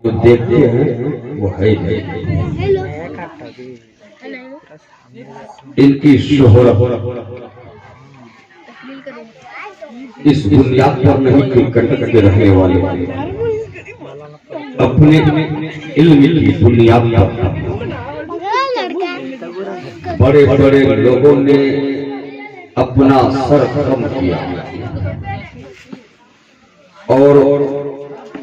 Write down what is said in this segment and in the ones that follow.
جو دیکھتے ہیں وہ ہے ہی ان کی شہرت اس بنیاد پر نہیں کہ کٹک کے رہنے والے اپنے علم کی بنیاد پر بڑے بڑے لوگوں نے اپنا سر خم کیا اور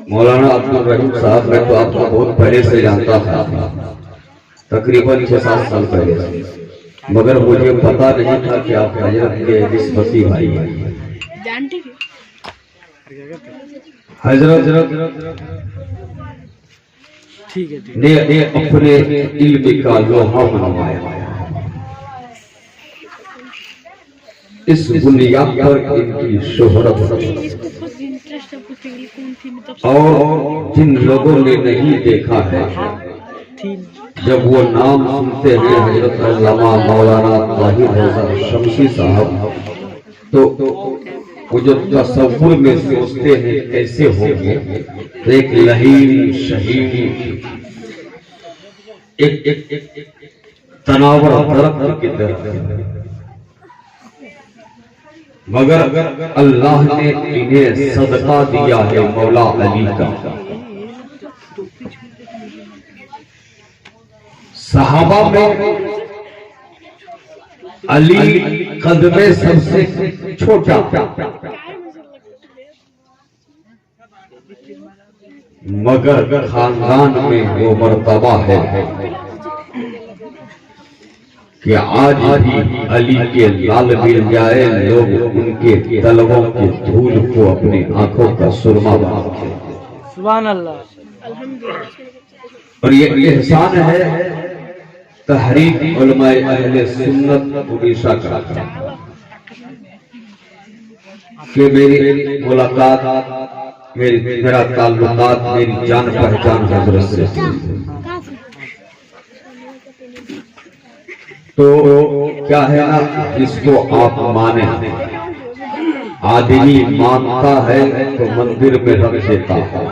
مولانا عبدالرحیم صاحب میں تو آپ کو بہت پہلے سے جانتا تھا، تقریباً 6-7 سال پہلے سے، مگر مجھے پتا نہیں تھا کہ آپ حضرت کے نسبتی بھائی ہیں۔ حضرت نے اپنے علم کا لوہا منوایا، اس بنیاد پر ان کی شہرت اور جن لوگوں نے نہیں دیکھا ہے جب وہ نام سنتے ہیں حضرت علامہ مولانا طاہر رضا شمسی صاحب تو وہ جو تصور میں سوچتے ہیں کیسے ہوں گے، ایک لہیم شہید ایک تناور درخت کی طرح، مگر اللہ نے انہیں صدقہ دیا ہے مولا علی کا۔ صحابہ میں علی قد میں سب سے چھوٹا، مگر خاندان میں وہ مرتبہ ہے کہ آج بھی علی کے لال مل جائے لوگ ان کے طلبوں کے دھول کو اپنی آنکھوں کا سرما بناتے ہیں۔ سبحان اللہ۔ اور یہ احسان ہے تحریک علماء اہل سنت اڑیسہ کا کہ میری ملاقات، میرا تعلقات، میری جان پہچان حضرت سے، تو کیا ہے نا جس کو آپ مانیں، آدمی مانتا ہے تو مندر میں رکھ دیتا ہے،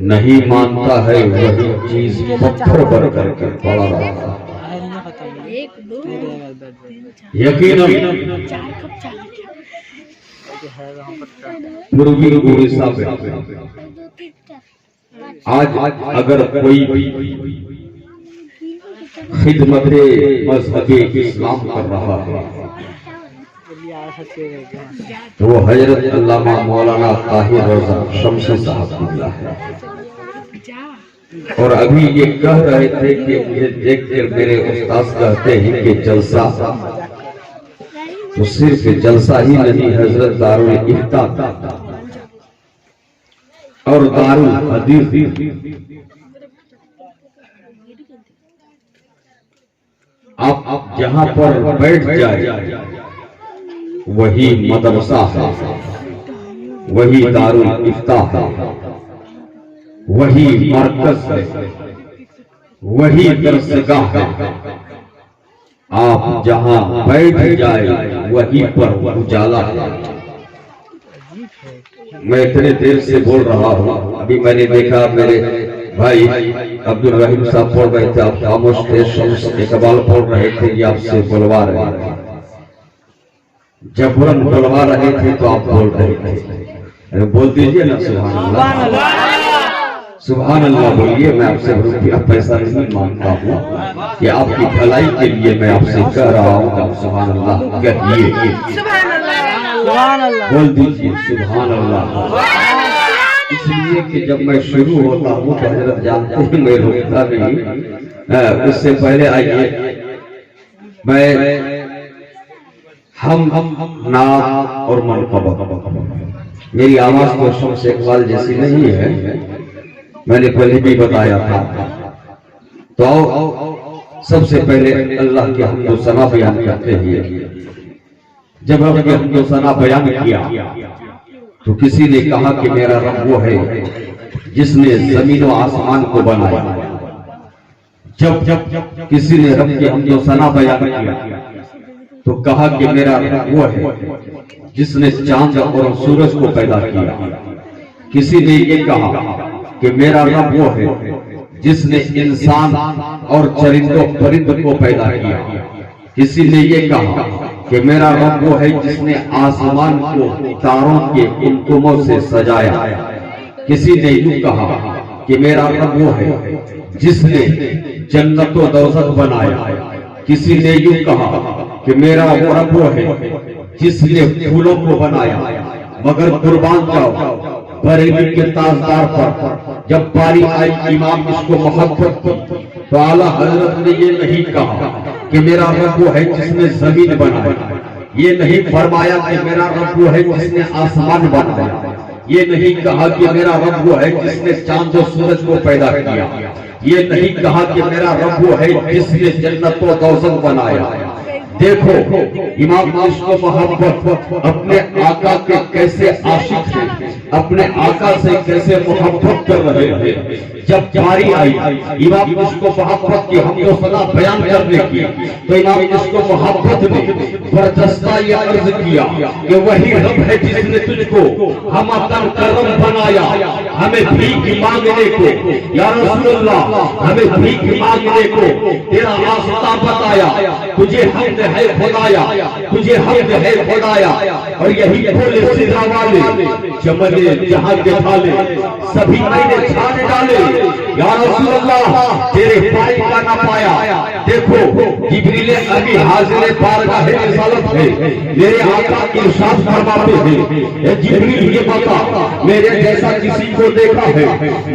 نہیں مانتا ہے وہی چیز پتھر بن کر کے پڑا رہتا ہے۔ یقیناً پوروی اڑیسہ میں آج اگر کوئی خدمت مذہبی اسلام کر رہا ہے تو وہ حضرت علامہ مولانا طاہر رضا شمسی صاحب اللہ ہے۔ اور ابھی یہ کہہ رہے تھے کہ مجھے دیکھ کر میرے استاذ کہتے ہیں کہ جلسہ تو صرف جلسہ ہی نہیں، حضرت دارالفتاح اور دارالحدیث آپ جہاں پر بیٹھ جائے وہی مدرسہ ہے، وہی دارالفتاح ہے، وہی مرکز ہے، وہی درسگاہ ہے۔ آپ جہاں بیٹھ جائے وہی پر اجالا ہے۔ میں اتنے دیر سے بول رہا ہوں، ابھی میں نے دیکھا میرے بھائی عبدالرحیم صاحب پڑھ رہے تھے، آپ خاموش تھے، شمس اقبال پڑھ رہے تھے، یہ آپ سے بلوا رہے تھے، جبرن بلوا رہے تھے تو آپ بول رہے تھے۔ بول دیجئے نا سبحان اللہ، سبحان اللہ بولیے۔ میں آپ سے روپیہ پیسہ نہیں مانگتا ہوں کہ آپ کی بھلائی کے لیے میں آپ سے کہہ رہا ہوں کہ آپ سبحان اللہ کہیے، بول دیجئے سبحان اللہ۔ اس لیے کہ جب میں شروع ہوتا ہوں تو حضرت جانتے ہیں میں روکتا نہیں۔ اس سے پہلے آئیے میں ہم نعت اور منقبت، میری آواز تو شمس اقبال جیسی نہیں ہے، میں نے پہلے بھی بتایا تھا۔ تو سب سے پہلے اللہ کے حمد و ثنا بیان کرتے ہیں۔ جب آپ کے حمد و ثنا بیان کیا تو کسی نے کہا کہ میرا رب وہ ہے جس نے زمین و آسمان کو بنایا۔ جب کسی نے رب کے حمد و ثنا بیان کیا تو کہا کہ میرا رب وہ ہے جس نے چاند اور سورج کو پیدا کیا۔ کسی نے یہ کہا کہ میرا رب وہ ہے جس نے انسان اور چرندوں پرند کو پیدا کیا. کسی نے یہ کہا کہ میرا رب وہ ہے جس نے آسمان کو تاروں کے کنکموں سے سجایا. کسی نے یوں کہا کہ میرا رب وہ ہے جس نے جنت و دوزخ بنایا. کسی نے یوں کہا کہ میرا رب وہ ہے جس نے پھولوں کو بنایا. مگر قربان جاؤ بریلی کے تاجدار پر جب باری آئی امام اس کو محبت کی تو اعلیٰ حضرت نے یہ نہیں کہا کہ میرا رب وہ ہے جس نے زمین بنایا. یہ نہیں فرمایا کہ میرا رب وہ ہے جس نے آسمان بنایا. یہ نہیں کہا کہ میرا رب وہ ہے جس نے چاند و سورج کو پیدا کیا. یہ نہیں کہا کہ میرا رب وہ ہے جس نے جنت و دوزخ بنایا. دیکھو امام اس کو محبت اپنے آقا کے کیسے عاشق تھے, اپنے آقا سے کیسے محبت کر رہے تھے. جب باری آئی امام اس کو محبت کی حمد و ثنا بیان کرنے کی تو امام اس کو محبت نے برجستہ یہ عرض کیا کہ وہی رب ہے جس نے تجھ کو ہم اتر کرم بنایا. ہمیں بھیک مانگنے کو یا رسول اللہ ہمیں بھیک مانگنے کو تیرا راستہ بتایا. تجھے حمد ہے خدایا, تجھے حمد ہے خدایا. اور یہی بھولے سدرا والے چمنے جہاں کے تھالے سبھی میں نے چھان ڈالے. یا رسول اللہ تیرے پائی کا نہ پایا. دیکھو جبریل ابھی حاضر بارگاہ رسالت ہے. میرے آقا ارشاد فرماتے ہیں اے جبریل یہ بتا میرے جیسا کسی کو دیکھا ہے,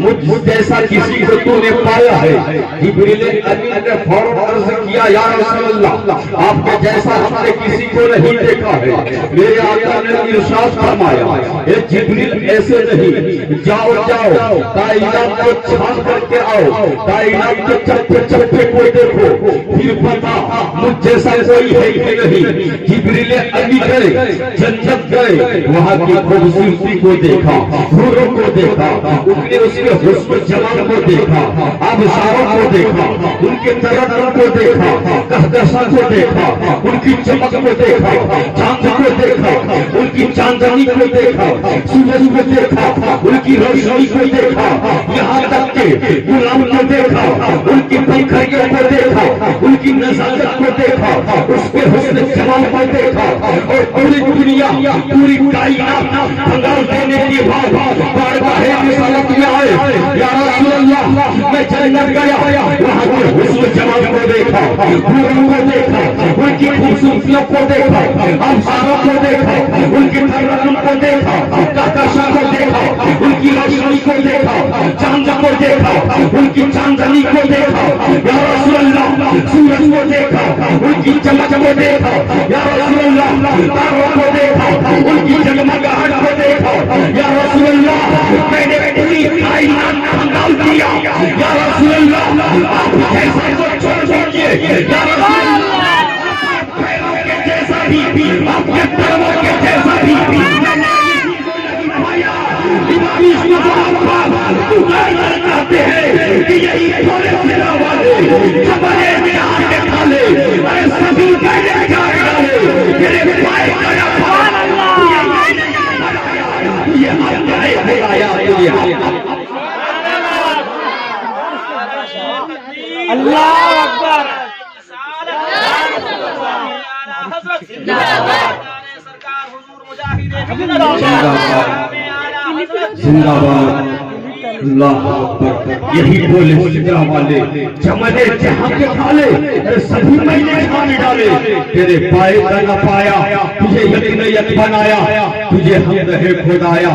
مجھ جیسا کسی کو تو نے پایا ہے. جبریل ابھی نے فوراً عرض کیا یا رسول اللہ آپ کے جیسا ہم نے کسی کو نہیں دیکھا ہے. میرے آقا نے ارشاد فرمایا اے جبریل ایسے نہیں, جاؤ جاؤ کائنات کو چھان کر کے آؤ, کائنات کے چپے چپے کو دیکھو پھر پتا مجھ جیسا کوئی ہے کہ نہیں. جبریل ابھی گئے جنت گئے, وہاں کی خوبصورتی کو دیکھا, حوروں کو دیکھا, ان کے اس کے حسن جمال کو دیکھا, آبشاروں کو دیکھا, ان کے ترنم کو دیکھا, کہکشاں کو دیکھا, ان کی چمک کو دیکھا, چاند کو دیکھا, ان کی چاندنی کو دیکھا, سورج کو دیکھا, ان کی روشنی کو دیکھا, یہاں تک کہ غلام کو دیکھا, ان کی پنکھڑیوں کو دیکھا, ان کی نزاکت کو دیکھا, اس کے حسن جمال کو دیکھا. اور پوری دنیا پوری کائنات بنگال دینے کی بارگاہ رسالت میں آئے. یا رسول اللہ میں جنت گیا, وہاں کے حسن جمال کو دیکھا, حوروں کو دیکھا, ان کی خوبصورتیوں کو دیکھا, ابصاروں کو دیکھا, ان کی ترنم کو دیکھا, کہکشاں کو دیکھا, ان کی روشنی کو دیکھا, چاند کو دیکھا, ان کی چاندنی کو دیکھا. یا رسول اللہ سورج کو دیکھا, ان کی چمک کو دیکھا. یا رسول اللہ تاروں کو دیکھا, ان کی جگمگاہٹ کو دیکھا. یا رسول اللہ میں نے پوری کائنات بنگال دیا. یا رسول اللہ آپ جیسا کو چھوڑ دیجیے. یا رسول اللہ پیروں کے جیسا بھی آپ کے پیروں کے جیسا بھی میں نے کہتے ہیں کہ یہی تھوڑے سرا والے کمرے میں آنے کھالے ارے سبھی پہلے جائے ڈالے میرے پائے کرا پھان اللہ اکبر. زندہ باد اللہ اکبر. یہی بولے سدرا والے چمنے جہاں کے کھالے سبھی میں نے چھان ڈالے. تیرے پائے کا نہ پایا, تجھے یقینیت بنایا, تجھے حمد ہے خدایا.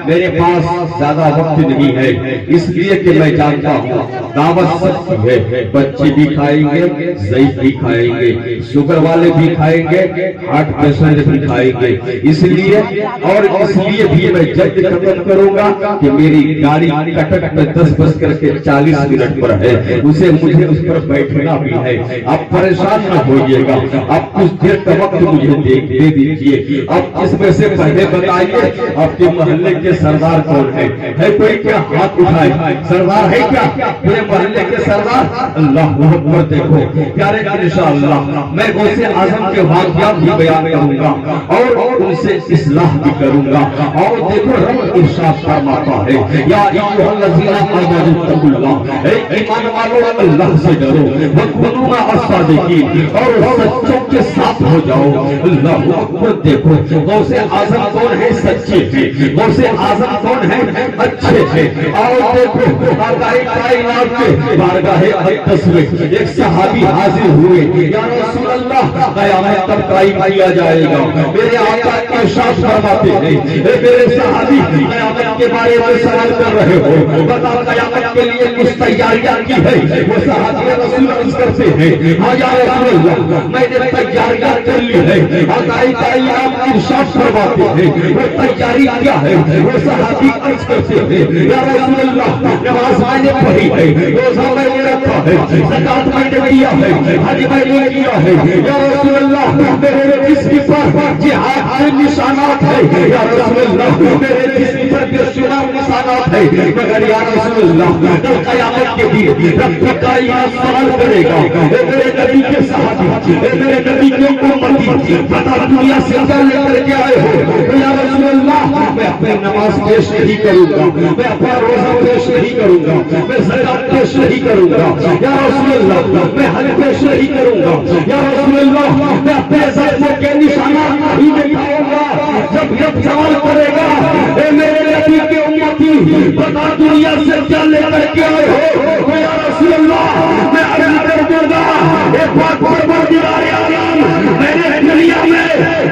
میرے پاس زیادہ وقت نہیں ہے اس لیے کہ میں جانتا ہوں دعوت سچی ہے. بچے بھی کھائیں گے, ضعیف بھی کھائیں گے, شوگر والے بھی کھائیں گے, ہارٹ پیشنٹ بھی کھائیں گے. اس لیے اور اس لیے بھی میں جلد ختم کروں گا کہ میری گاڑی کٹک میں 10:40 پر ہے, اسے مجھے اس پر بیٹھنا بھی ہے. آپ پریشان نہ ہوئیے گا, آپ کچھ دیر کا وقت مجھے دے دیجئے. اب اس میں سے پہلے پہلے بتائیے آپ کے محلے کے سردار کون ہے کوئی کیا ہاتھ اٹھائے سردار ہے کیا پورے محلے کے سردار اللہ اکبر دیکھو پیارے انشاءاللہ میں غوث اعظم کے واقعات بھی بیان کروں گا اور ان سے اصلاح بھی کروں گا اور دیکھو رب ارشاد فرماتا ہے یا ایھا الذین آمنوا اتقوا اللہ اے ایمان والو اللہ سے ڈرو وکونوا مع الصادقین اور سچوں کے ساتھ ہو جاؤ اللہ اکبر دیکھو غوث اعظم کون ہے سچے ہیں غوث اعظم کون ہے اچھے ہیں اور دیکھو آقا کائنات کے بارگاہ اقدس میں ایک صحابی حاضر ہوئے یا رسول اللہ قیامت تک قائم کیا جائے گا میرے آقا ارشاد فرماتے ہیں اے میرے صحابی قیامت کے بارے میں سوال کر رہے ہو بتا قیامت کے لیے کچھ تیاریاں کی ہے وہ صحابی رسول عرض کرتے ہیں ہاں یا رسول اللہ میں نے تیاریاں کر لی ہے آقا کائنات ارشاد فرماتے ہیں وہ تیاری کیا ہے وہ صحابی عرض کرتے ہیں یا رسول اللہ نماز میں نے پڑھی ہے روزہ میں نے رکھا ہے زکات میں نے دیا ہے حج میں نے کیا ہے یا رسول اللہ میرے جسم پر جہاد کے نشانات ہے یا رسول اللہ میرے جسم پر بے شمار نشانات ہے مگر یا رسول اللہ کل قیامت کے دن رب کائنات سوال کرے گا اے میرے نبی کے صحابی اے میرے نبی کے امتی بتا دنیا سے کیا لے کر کے آئے ہو یا رسول اللہ میں اپنی نماز پیش نہیں کروں گا میں اپنا روزہ پیش نہیں کروں گا میں زکات پیش نہیں کروں گا یا رسول اللہ میں حج پیش نہیں کروں گا یا رسول اللہ میں اپنے ذاتوں کے نشانات نہیں دکھاؤں گا جب سوال کرے گا اے میرے نبی کے امتی بتا دنیا سے کیا لے کر کے آئے ہو یا رسول اللہ میں عرض کر دوں گا اے پاک پروردگار عالم میں نے دنیا میں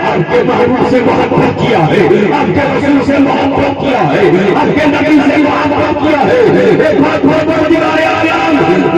آپ کے محبوب سے محبت کیا ہے آپ کے رسول سے محبت کیا ہے آپ کے نبی سے محبت کیا ہے اے پاک پروردگار عالم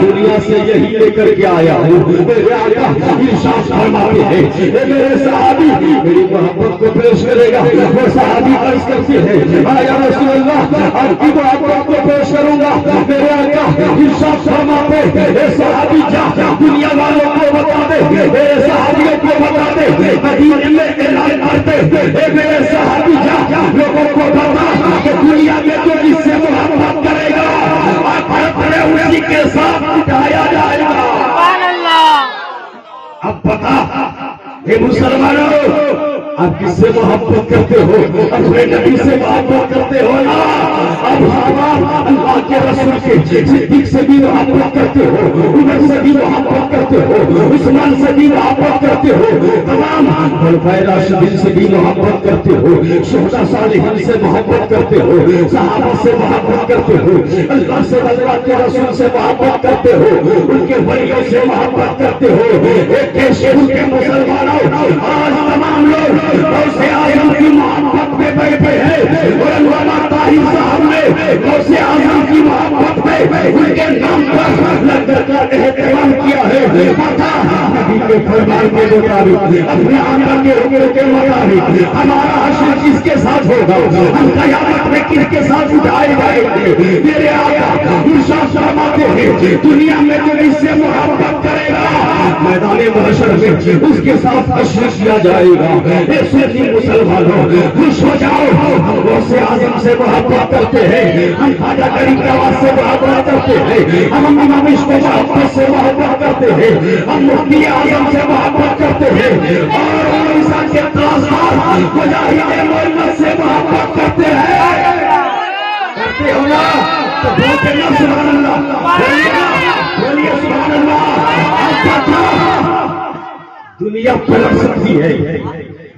دنیا سے یہی لے کر کے آیا ہوں میرے آقا ارشاد فرماتے ہیں اے میرے صحابی میری محبت کو پیش کرے گا وہ صحابی عرض کرتے ہیں یا رسول اللہ آپ کی محبت کو پیش کروں گا میرے آقا ارشاد فرماتے ہیں اے صحابی جا دنیا والوں کو بتا دے میرے صحابیوں کو بتا دے مدینے میں اعلان کرتے اے میرے صحابی جا لوگوں کو بتا کہ دنیا میں جو اس سے محبت کرے گا اپنے اسی کے ساتھ اٹھایا جائے گا سبحان اللہ اب بتا اے مسلمانوں آپ کس سے محبت کرتے ہو اپنے نبی سے محبت کرتے ہو نا اب اللہ کے رسول کے صدیق سے بھی محبت کرتے ہو عمر سے بھی محبت کرتے ہو عثمان سے بھی محبت کرتے ہو تمام خلفائے راشدین سے بھی محبت کرتے ہو شہداء صالحین سے محبت کرتے ہو صحابہ سے محبت کرتے ہو اللہ سے اللہ کے رسول سے محبت کرتے ہو ان کے ولیوں سے محبت کرتے ہو ایک شہر کے مسلمانوں آج تمام لوگ غوث اعظم کی محبت میں بیٹھے ہیں اور علامہ طاہر صاحب نے غوث اعظم کی محبت میں ان کے نام پر لنگر کا احترام کیا ہے پتہ نبی کے فرمان کے مطابق اپنے آقا کے حکم کے مطابق ہمارا حشر کس کے ساتھ ہوگا ہم قیامت میں کس کے ساتھ اٹھائے جائیں گے میرے آقا ارشاد فرماتے ہیں دنیا میں جو اس سے محبت کرے گا میدان محشر میں اس کے ساتھ حشر کیا جائے گا سنی مسلمانوں خوش ہو جاؤ ہم غوث اعظم سے محبت کرتے ہیں ہم خواجہ غریب نواز سے محبت کرتے ہیں ہم امام عشق و محبت سے محبت کرتے ہیں ہم مفتی اعظم سے محبت کرتے ہیں اور عیسیٰ کے تاجدار مجاہد محمد سے محبت کرتے ہیں کرتے ہو نا تو بولتے نا سبحان اللہ بولیے سبحان اللہ دنیا پلٹ سکتی ہے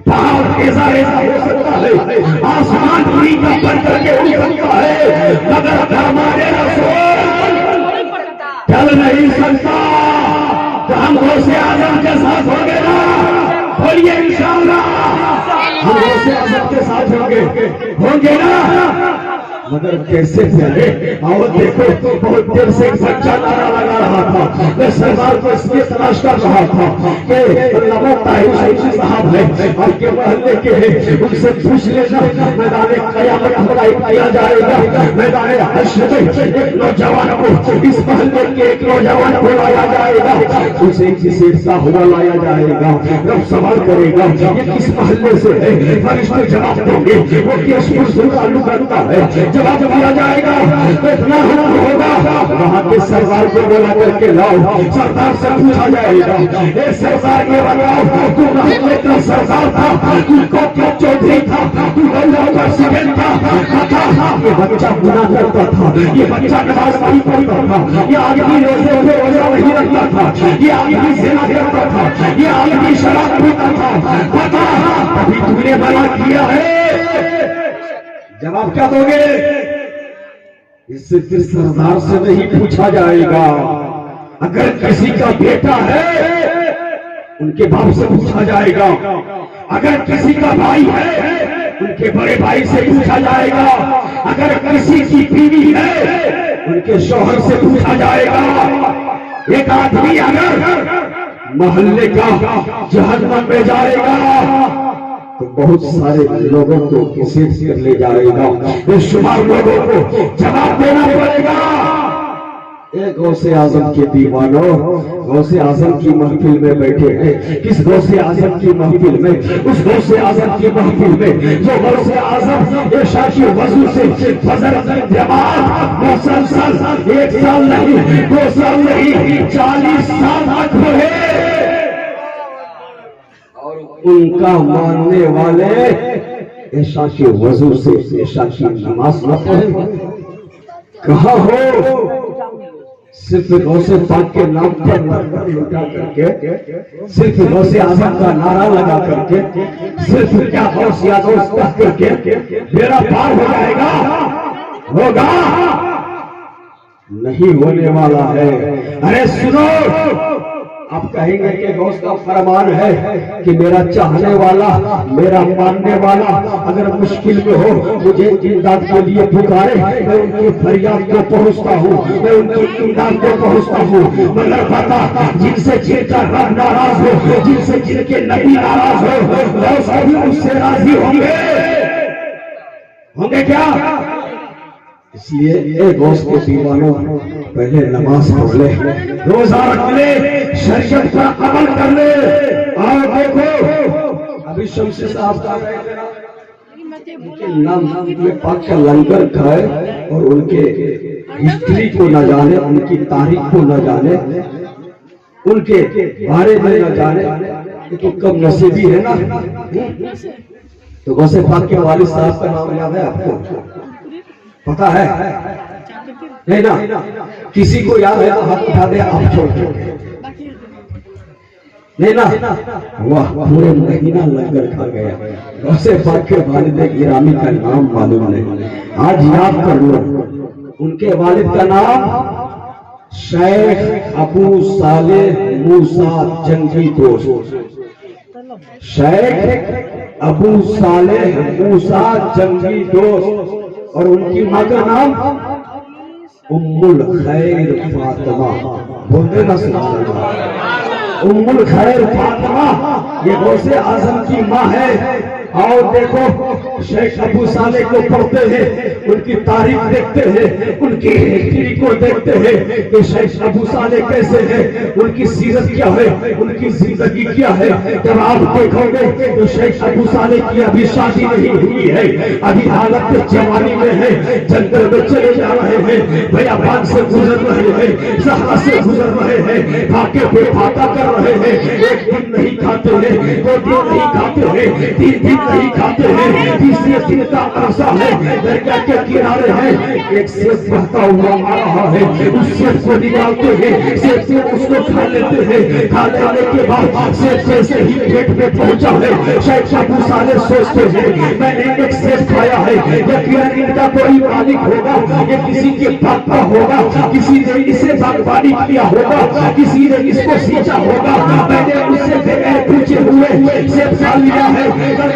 پہاڑ ایسا ہو سکتا ہے آسمان پوری کا بن کر کے اڑ سکتا ہے مگر ہمارے رسول چل نہیں سکتا تو ہم غوث اعظم کے ساتھ ہوں گے نا بولیے انشاءاللہ ہم غوث اعظم کے ساتھ ہوں گے نا مگر کیسے چلے؟ اور دیکھو بہت دیر سے ایک بچہ نعرہ لگا رہا تھا، میں سرکار کو اس لیے تلاش کر رہا تھا کہ علامہ طاہر شمسی صاحب ہے آپ کے محلے کے ہیں، ان سے پوچھ لینا میدان قیامت ہمرائی کیا جائے گا، میدان حشر میں ایک نوجوان کو، اس محلے کے ایک نوجوان کو لایا جائے گا، اسے کسی ایسا ہوا لایا جائے گا، رب سوال کرے گا یہ کس محلے سے ہے؟ فرشتے جواب دیں گے وہ کیشور سے تعلق رکھتا ہے، جواب دیا جائے گا تو اتنا حکم ہوگا وہاں کے سردار کو بولا کر کے لاؤ، سردار سے پوچھا جائے گا اے سردار یہ بتاؤ تو محلے کا سردار تھا، تو کوکیا چودھری تھا، تو اللہ کا سگن تھا، یہ بچہ گناہ کرتا تھا، یہ بچہ نماز نہیں پڑھتا تھا، یہ آدمی روزے پہ روزہ نہیں رکھتا تھا، یہ آدمی زنا کرتا تھا، یہ آدمی شراب پیتا تھا، بتا ابھی تم نے بنا کیا ہے؟ جواب کیا دو گے؟ اس سے پھر سردار سے نہیں پوچھا جائے گا، اگر کسی کا بیٹا ہے ان کے باپ سے پوچھا جائے گا، اگر کسی کا بھائی ہے ان کے بڑے بھائی سے پوچھا جائے گا، اگر کسی کی بیوی ہے ان کے شوہر سے پوچھا جائے گا۔ ایک آدمی اگر محلے کا جہنم میں جائے گا تو بہت سارے لوگوں کو کسی سے لے جائے گا، بے شمار لوگوں کو جواب دینا پڑے گا۔ ایک غوث اعظم کے دیوانوں غوث اعظم کی محفل میں بیٹھے ہیں، کس غوث اعظم کی محفل میں؟ اس غوث اعظم کی محفل میں جو غوث اعظم عشاء کی وضو سے فجر تک جماعت مسلسل 1 سال نہیں 2 سال نہیں 40 سال تک رہے، اور ان کا ماننے والے عشاء کی وضو سے عشاء کی نماز نہ پڑھے، کہاں ہو؟ صرف غوث پاک کے نام پر لٹا کر کے، صرف غوث اعظم کا نعرہ لگا کر کے، صرف کیا غوث یا دوست کر کے میرا پار ہو جائے گا؟ ہوگا نہیں، ہونے والا ہے۔ ارے سنو، آپ کہیں گے کہ غوث کا فرمان ہے کہ میرا چاہنے والا میرا ماننے والا اگر مشکل میں ہو مجھے امداد کے لیے پکارے، میں ان کی فریاد کو پہنچتا ہوں، میں ان کی امداد کو پہنچتا ہوں، مگر پتا جن سے جن کا رب ناراض ہو، جن سے جن کے نبی ناراض ہو، غوث بھی اس سے راضی ہوں گے کیا؟ اس لیے اے غوث کے دیوانوں پہلے نماز پڑھ لے، روزہ رکھ لے، شریعت پر عمل کر لے۔ اور دیکھو ابھی شمسی صاحب کا ان کے نام پاک کا لنگر کھائے اور ان کے ہسٹری کو نہ جانے، ان کی تاریخ کو نہ جانے، ان کے بارے میں نہ جانے، یہ تو کم نصیبی ہے نا۔ تو غوث پاک کے والد صاحب کا نام یاد ہے آپ کو؟ پتا ہے نہیں نا؟ کسی کو یاد ہے تو ہاتھ اٹھا دے، آپ چھوڑ نہیں نا؟ واہ، پورے مہینہ لنگر کھا گیا۔ غوث پاک کے والد گرامی کا نام معلوم نہیں، آج یاد کر لو۔ ان کے والد کا نام شیخ ابو صالح موسیٰ جنگی دوست، شیخ ابو صالح موسیٰ جنگی دوست، اور ان کی ماں کا نام ام الخیر فاطمہ، بولتے نا سبحان اللہ، ام الخیر فاطمہ یہ غوث اعظم کی ماں ہے۔ اور دیکھو شیخ ابو صالح کو پڑھتے ہیں، ان کی تاریخ دیکھتے ہیں، ان کی ہسٹری کو دیکھتے ہیں کہ شیخ ابو صالح کیسے ہیں، ان کی سیرت کیا ہے، ان کی زندگی کیا ہے۔ جب آپ دیکھو گے تو شیخ ابو صالح کی ابھی شادی نہیں ہوئی ہے، ابھی حالت جوانی میں ہے، جنگل میں چلے جا رہے ہیں، بیابان سے گزر رہے ہیں، صحرا سے گزر رہے ہیں، پھاکے پہ پھاکا کر رہے ہیں، ایک دن نہیں کھاتے ہیں، 2 دن نہیں کھاتے ہیں، 3 دن نہیں کھاتے ہیں، تیسرے دن کا عرصہ ہے، دریا کے کنارے ہیں، ایک سیب بہتا ہوا آ رہا ہے، اس سیب کو نکالتے ہیں، سیب سے اس کو کھا لیتے ہیں، کھا لینے کے بعد سیب جیسے ہی پیٹ میں پہنچا ہے، شیخ ابو صالح سوچتے ہیں میں نے ایک سیب کھایا ہے، یقیناً ان کا کوئی مالک ہوگا، یہ کسی کے باغ کا ہوگا، کسی نے اسے باغبانی کیا ہوگا، کسی نے اس کو سینچا ہوگا، میں نے اس سے بغیر پوچھے ہوئے سیب کھا لیا ہے،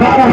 12